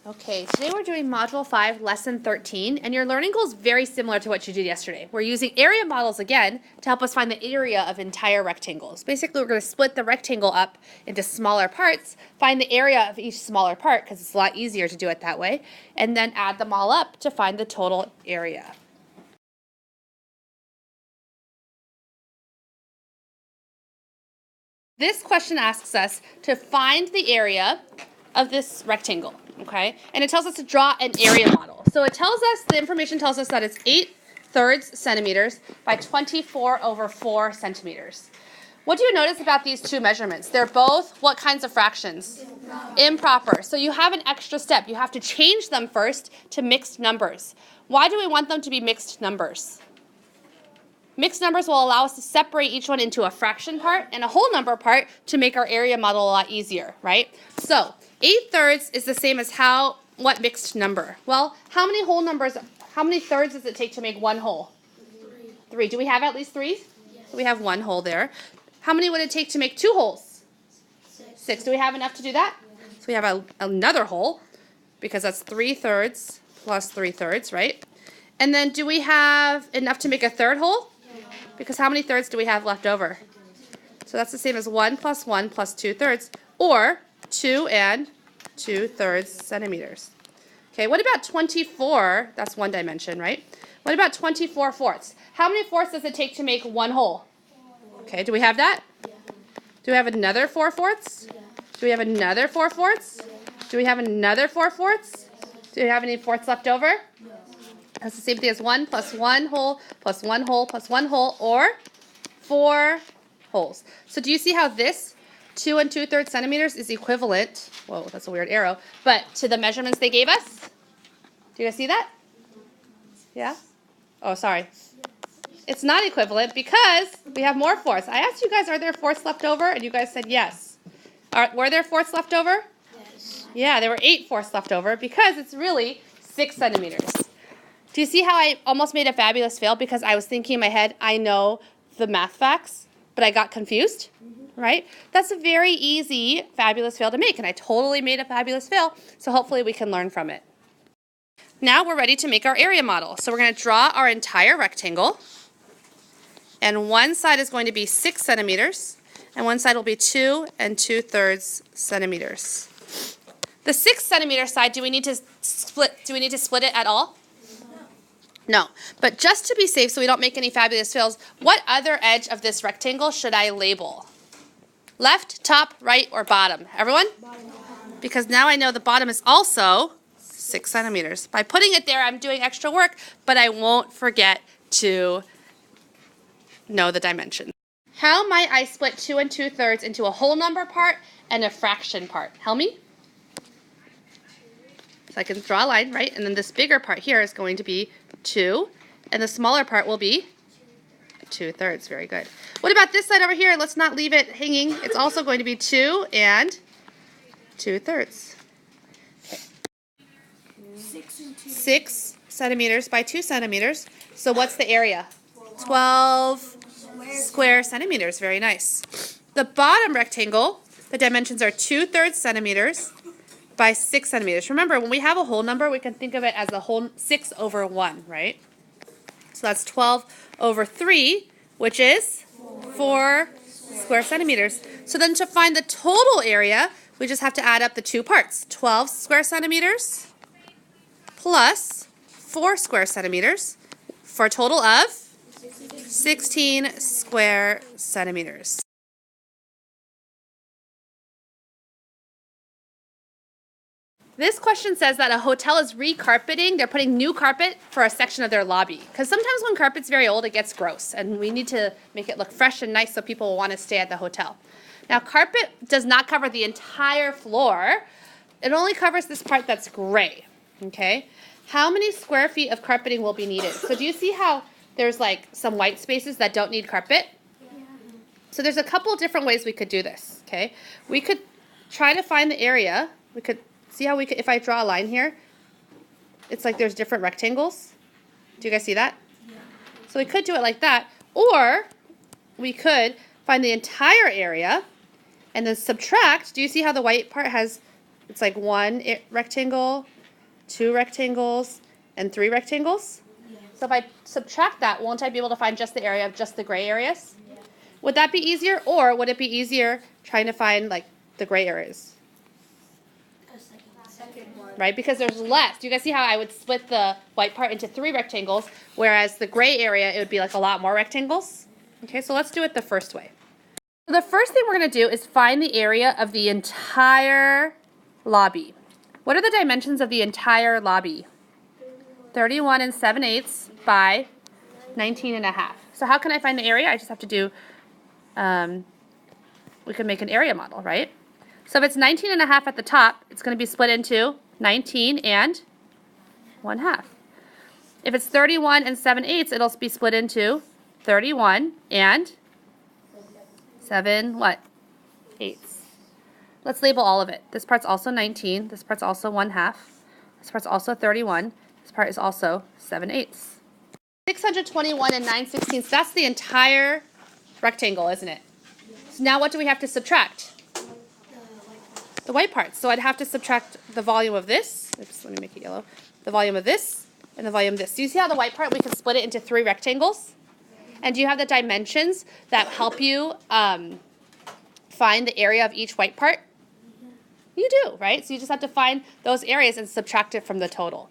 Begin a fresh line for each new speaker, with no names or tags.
Okay, today we're doing Module 5, Lesson 13, and your learning goal is very similar to what you did yesterday. We're using area models again to help us find the area of entire rectangles. Basically, we're going to split the rectangle up into smaller parts, find the area of each smaller part, because it's a lot easier to do it that way, and then add them all up to find the total area. This question asks us to find the area of this rectangle, okay? And it tells us to draw an area model. So it tells us, the information tells us that it's 8/3 centimeters by 24/4 centimeters. What do you notice about these two measurements? They're both what kinds of fractions? Improper. So you have an extra step. You have to change them first to mixed numbers. Why do we want them to be mixed numbers? Mixed numbers will allow us to separate each one into a fraction part and a whole number part to make our area model a lot easier, right? So 8/3 is the same as what mixed number? Well, how many thirds does it take to make one whole? Three. Do we have at least three? Yes. We have one whole there. How many would it take to make two wholes? Six. Do we have enough to do that? Yeah. So we have another whole, because that's 3/3 plus 3/3, right? And then do we have enough to make a third whole? Because how many thirds do we have left over? So that's the same as 1 plus 1 plus 2/3, or 2 and 2/3 centimeters. Okay, what about 24? That's one dimension, right? What about 24/4? How many fourths does it take to make one whole? Okay, do we have that? Do we have another 4/4? Do we have another 4/4? Do we have another 4/4? Do we have any fourths left over? That's the same thing as 1 plus 1 whole plus 1 whole plus 1 whole, or 4 wholes. So do you see how this 2 and 2/3 centimeters is equivalent, whoa, that's a weird arrow, but to the measurements they gave us? Do you guys see that? Yeah? Oh, sorry. It's not equivalent because we have more fourths. I asked you guys, are there fourths left over? And you guys said yes. Were there fourths left over? Yes. Yeah, there were 8/4 left over because it's really 6 centimeters. Do you see how I almost made a fabulous fail because I was thinking in my head, I know the math facts, but I got confused, right? That's a very easy fabulous fail to make, and I totally made a fabulous fail, so hopefully we can learn from it. Now we're ready to make our area model. So we're going to draw our entire rectangle, and one side is going to be 6 centimeters, and one side will be 2 and 2/3 centimeters. The 6 centimeter side, do we need to split it at all? No, but just to be safe so we don't make any fabulous fails, what other edge of this rectangle should I label? Left, top, right, or bottom? Everyone? Bottom. Because now I know the bottom is also 6 centimeters. By putting it there, I'm doing extra work, but I won't forget to know the dimensions. How might I split 2 and 2/3 into a whole number part and a fraction part? Help me? So I can draw a line, right? And then this bigger part here is going to be 2, and the smaller part will be 2/3. Very good. What about this side over here? Let's not leave it hanging. It's also going to be 2 and 2/3. Okay. 6 centimeters by 2 centimeters. So what's the area? 12 square centimeters. Very nice. The bottom rectangle, the dimensions are 2/3 centimeters by 6 centimeters. Remember, when we have a whole number, we can think of it as the whole 6 over 1, right? So that's 12 over 3, which is 4 square centimeters. So then to find the total area, we just have to add up the two parts. 12 square centimeters plus 4 square centimeters for a total of 16 square centimeters. This question says that a hotel is recarpeting. They're putting new carpet for a section of their lobby. Because sometimes when carpet's very old, it gets gross. And we need to make it look fresh and nice so people will want to stay at the hotel. Now, carpet does not cover the entire floor. It only covers this part that's gray. Okay? How many square feet of carpeting will be needed? So do you see how there's like some white spaces that don't need carpet? Yeah. So there's a couple different ways we could do this. Okay? We could try to find the area. We could see how if I draw a line here, it's like there's different rectangles. Do you guys see that? Yeah. So we could do it like that, or we could find the entire area and then subtract. Do you see how the white part has It's like one rectangle, two rectangles, and three rectangles.
Yeah.
So if I subtract that, won't I be able to find just the area of just the gray areas?
Yeah.
Would that be easier, or would it be easier trying to find like the gray areas?
Second one.
Right, because there's less. Do you guys see how I would split the white part into three rectangles, whereas the gray area, it would be like a lot more rectangles? Okay, so let's do it the first way. So the first thing we're going to do is find the area of the entire lobby. What are the dimensions of the entire lobby? 31 and 7/8 by 19 and a half. So how can I find the area? I just have to do, we can make an area model, right? So if it's 19 and a half at the top, it's going to be split into 19 and 1/2. If it's 31 and 7/8, it'll be split into 31 and 7 what? 8ths. Let's label all of it. This part's also 19. This part's also 1/2. This part's also 31. This part is also 7/8. 621 and 9/16. That's the entire rectangle, isn't it? So now what do we have to subtract? The white part. So I'd have to subtract the volume of this. Oops, let me make it yellow. The volume of this and the volume of this. Do you see how the white part, we can split it into three rectangles? And do you have the dimensions that help you find the area of each white part? You do, right? So you just have to find those areas and subtract it from the total.